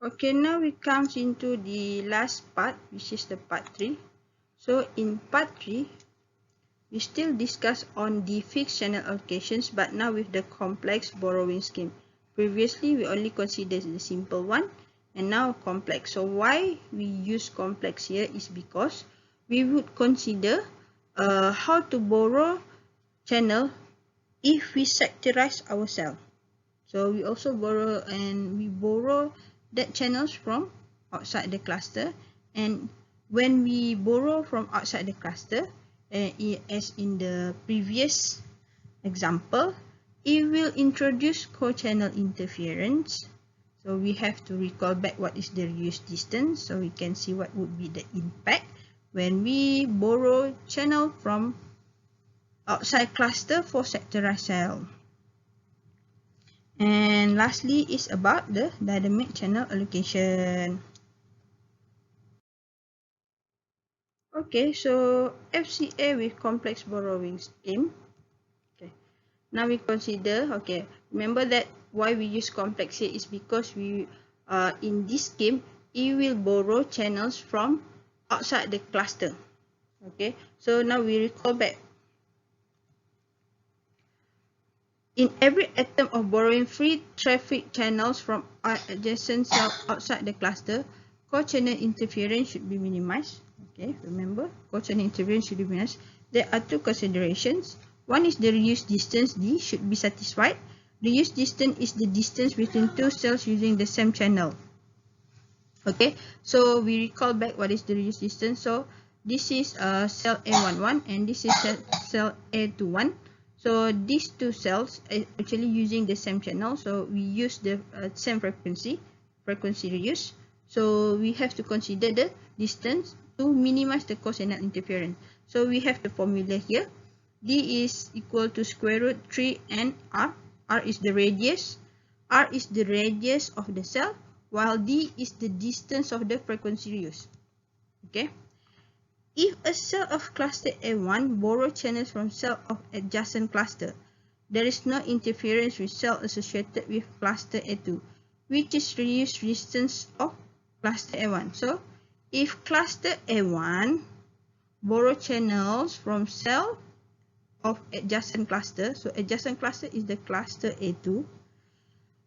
Okay, now we come into the last part, which is the part 3. So in part 3, we still discuss on the fixed channel allocations, but now with the complex borrowing scheme. Previously, we only considered the simple one, and now complex. So why we use complex here is because we would consider how to borrow channel if we sectorize ourselves. So we also borrow that channels from outside the cluster, and when we borrow from outside the cluster, as in the previous example, it will introduce co-channel interference. So we have to recall back what is the reuse distance, so we can see what would be the impact when we borrow channel from outside cluster for sectorized cell. And lastly is about the dynamic channel allocation. Okay, so FCA with complex borrowing scheme. Okay, now we consider, okay, remember that why we use complex here is because we in this scheme, it will borrow channels from outside the cluster. Okay, so now we recall back. In every attempt of borrowing free traffic channels from adjacent cell outside the cluster, co-channel interference should be minimized. Okay, remember, co-channel interference should be minimized. There are two considerations. One is the reuse distance, D, should be satisfied. Reuse distance is the distance between two cells using the same channel. Okay, so we recall back what is the reuse distance. So this is cell A11 and this is cell A21. So these two cells are actually using the same channel, so we use the same frequency reuse. So we have to consider the distance to minimize the co-channel interference. So we have the formula here. D is equal to square root 3 and R. R is the radius. R is the radius of the cell, while D is the distance of the frequency reuse. Okay. If a cell of cluster A1 borrows channels from cell of adjacent cluster, there is no interference with cell associated with cluster A2, which is reuse distance of cluster A1. So, if cluster A1 borrow channels from cell of adjacent cluster, so adjacent cluster is the cluster A2,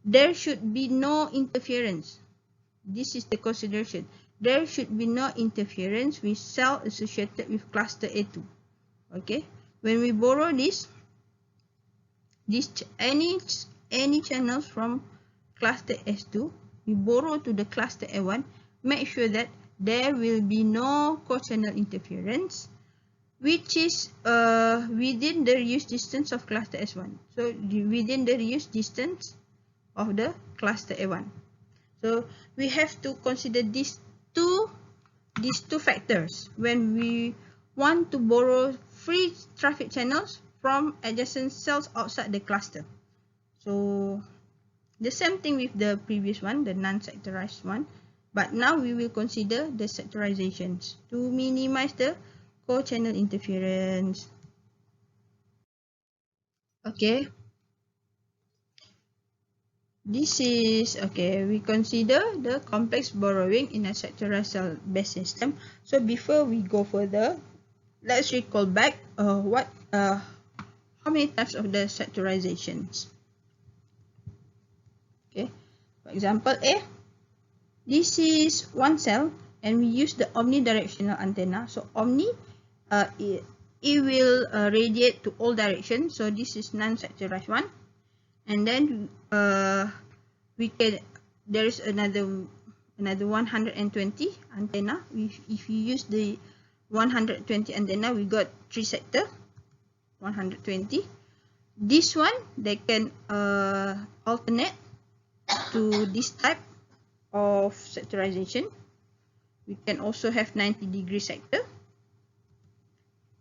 there should be no interference. This is the consideration. There should be no interference with cell associated with cluster A2. Okay, when we borrow any channels from cluster S2, we borrow to the cluster A1. Make sure that there will be no co-channel interference, which is within the reuse distance of cluster S1. So within the reuse distance of the cluster A1. So we have to consider these two factors when we want to borrow free traffic channels from adjacent cells outside the cluster. So the same thing with the previous one, the non-sectorized one, but now we will consider the sectorizations to minimize the co-channel interference. Okay. This is, okay, we consider the complex borrowing in a sectorized cell-based system. So before we go further, let's recall back how many types of the sectorizations. Okay, for example, A, this is one cell and we use the omnidirectional antenna. So omni, it will radiate to all directions. So this is non-sectorized one. And then there is another 120 antenna. If you use the 120 antenna, we got 3 sector, 120. This one, they can alternate to this type of sectorization. We can also have 90-degree sector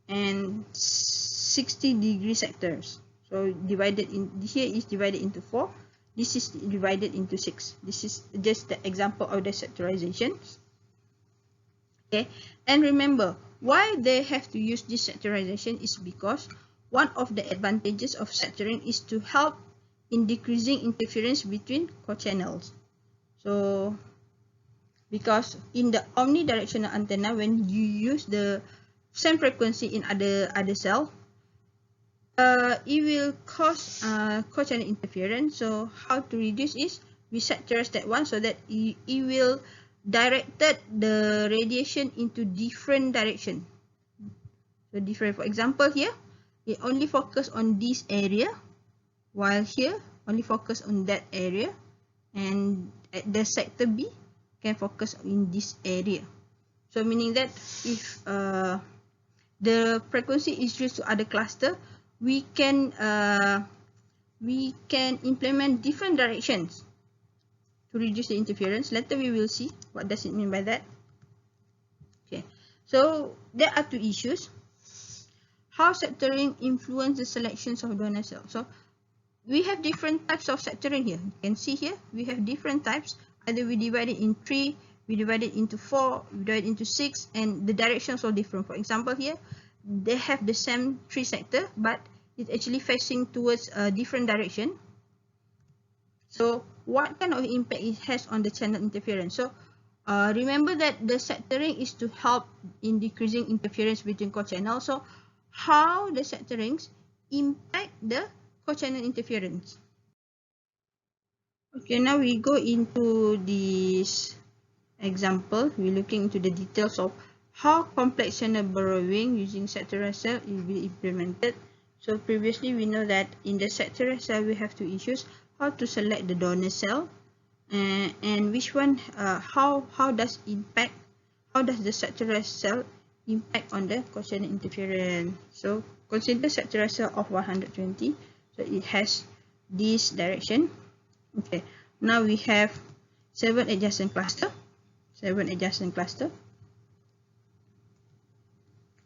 and 60-degree sectors. So divided in here is divided into 4. This is divided into 6. This is just the example of the sectorizations. Okay, and remember why they have to use this sectorization is because one of the advantages of sectoring is to help in decreasing interference between co-channels. So because in the omnidirectional antenna, when you use the same frequency in other cell, it will cause co-channel interference. So how to reduce is we set that one so that it will directed the radiation into different direction. So different. For example, here it only focus on this area, while here only focus on that area, and at the sector B can focus in this area. So meaning that if the frequency is used to other cluster, we can implement different directions to reduce the interference. Later we will see what does it mean by that. Okay, so there are two issues. How sectoring influence the selections of donor cells. So we have different types of sectoring here. You can see here we have different types. Either we divide it in 3, we divide it into 4, we divide it into 6, and the directions are different. For example, here they have the same 3 sector, but it's actually facing towards a different direction. So what kind of impact it has on the channel interference? So remember that the sectoring is to help in decreasing interference between co-channels. So how the sectorings impact the co-channel interference? Okay, now we go into this example. We're looking into the details of how complex channel borrowing using sectorial cell will be implemented. So previously we know that in the sectorial cell we have two issues: how to select the donor cell, and which one, how does the sectorial cell impact on the co-channel interference. So consider sectorial cell of 120. So it has this direction. Okay, now we have 7 adjacent cluster.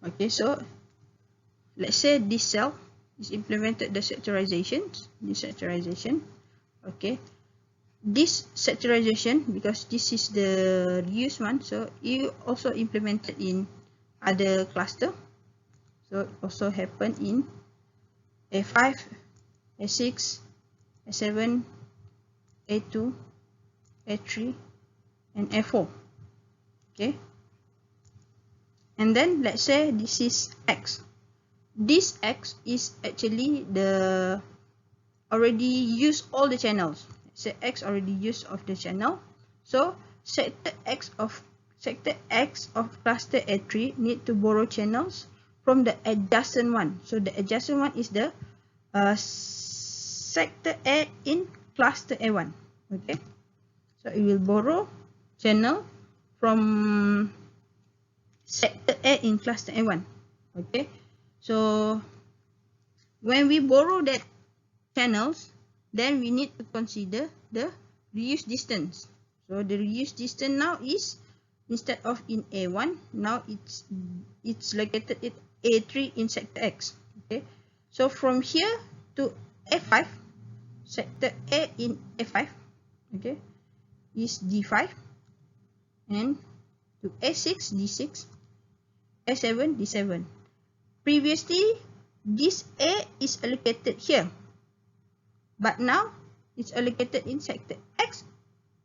Okay, so let's say this cell is implemented the sectorization. Okay, this sectorization, because this is the reused one, so it also implemented in other cluster. So it also happened in A5, A6, A7, A2, A3, and A4. Okay, and then let's say this is X. This X is actually the already used all the channels. Let's say X already used of the channel. So sector X of cluster A3 need to borrow channels from the adjacent one. So the adjacent one is the sector A in cluster A1. Okay, so it will borrow channel from sector A in cluster A1. Okay, so when we borrow that channels, then we need to consider the reuse distance. So the reuse distance now is, instead of in A1, now it's located at A3 in sector X. Okay, so from here to A5, sector A in A5, okay, is D5, and to A6, D6, A7, D7. Previously, this A is allocated here, but now it's allocated in sector X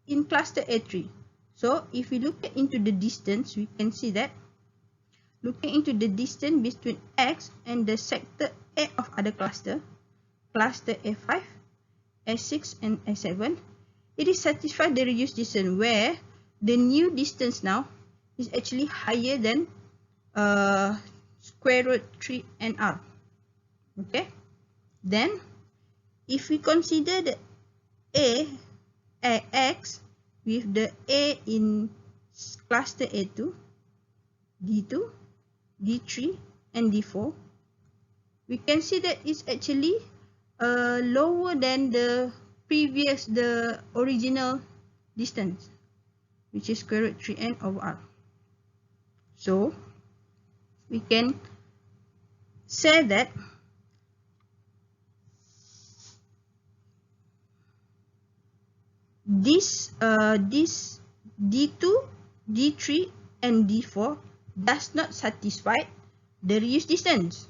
in cluster A3. So if we look into the distance, we can see that looking into the distance between X and the sector A of other cluster A5, A6, and A7, it is satisfied the reduced distance, where the new distance now is actually higher than square root 3 NR. Okay, then if we consider the X with the A in cluster A2, D2, D3, and D4, we can see that it's actually lower than the original distance, which is square root 3n over r. So we can say that this D2, D3, and D4 does not satisfy the reuse distance.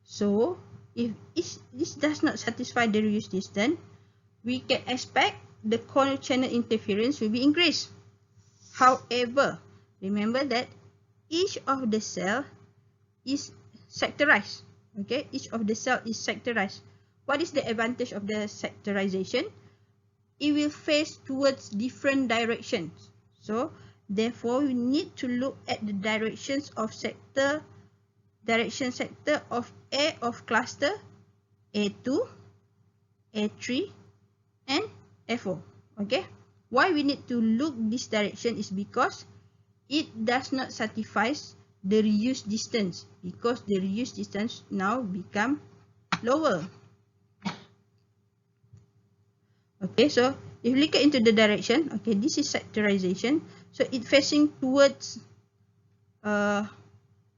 So if this does not satisfy the reuse distance, we can expect the channel interference will be increased. However, remember that each of the cell is sectorized. Okay, each of the cell is sectorized. What is the advantage of the sectorization? It will face towards different directions. So therefore, we need to look at the directions of sector of A of cluster A2, A3, and A4. Okay, why we need to look this direction is because it does not satisfy the reuse distance, because the reuse distance now become lower. Okay, so if you look into the direction, okay, this is sectorization, so it facing towards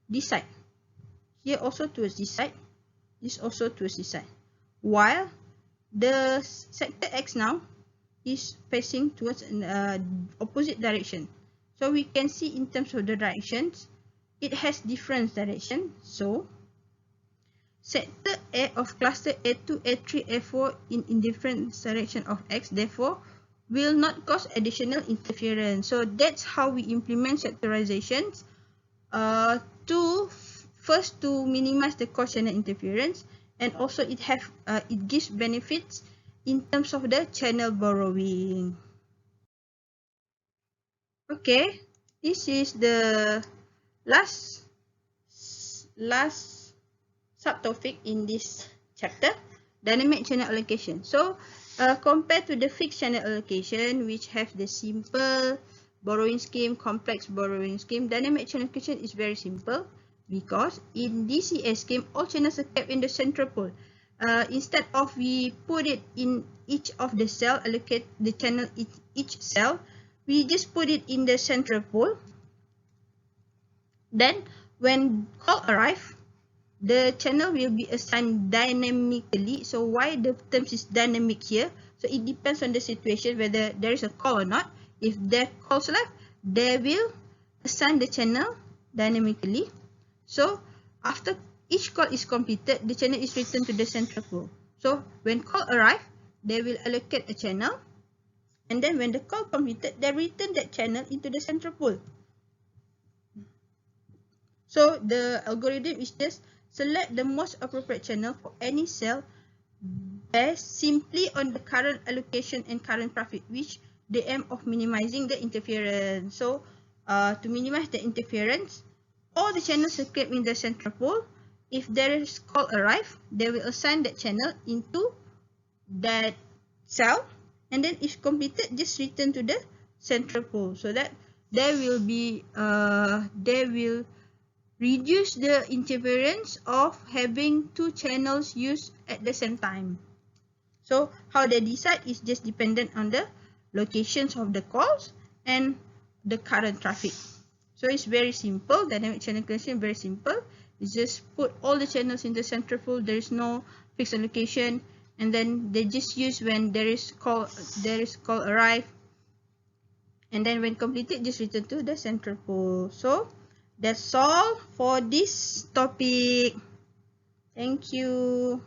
this side. Here also towards this side, this also towards this side, while the sector X now is facing towards an opposite direction. So we can see in terms of the directions, it has different direction. So sector A of cluster A2, A3, A4 in different direction of X, therefore will not cause additional interference. So that's how we implement sectorizations to minimize the cross-channel interference, and also it gives benefits in terms of the channel borrowing. Okay, this is the last subtopic in this chapter, dynamic channel allocation. So compared to the fixed channel allocation, which have the simple borrowing scheme, complex borrowing scheme, dynamic channel allocation is very simple, because in DCA scheme, all channels are kept in the central pool. Instead of we put it in each of the cell, allocate the channel each cell, we just put it in the central pool. Then when call arrive, the channel will be assigned dynamically. So why the terms is dynamic here? So it depends on the situation whether there is a call or not. If there calls left, they will assign the channel dynamically. So after each call is completed, the channel is returned to the central pool. So when call arrive, they will allocate a channel, and then when the call completed, they return that channel into the central pool. So the algorithm is just select the most appropriate channel for any cell based simply on the current allocation and current traffic, which they aim of minimizing the interference. So to minimize the interference, all the channels are kept in the central pool. If there is call arrive, they will assign that channel into that cell, and then if completed, just return to the central pool, so that they will reduce the interference of having two channels used at the same time. So how they decide is just dependent on the locations of the calls and the current traffic. So it's very simple. Dynamic channel allocation, very simple. You just put all the channels in the central pool. There is no fixed allocation, and then they just use when there is call arrive, and then when completed, just return to the central pool. So that's all for this topic. Thank you.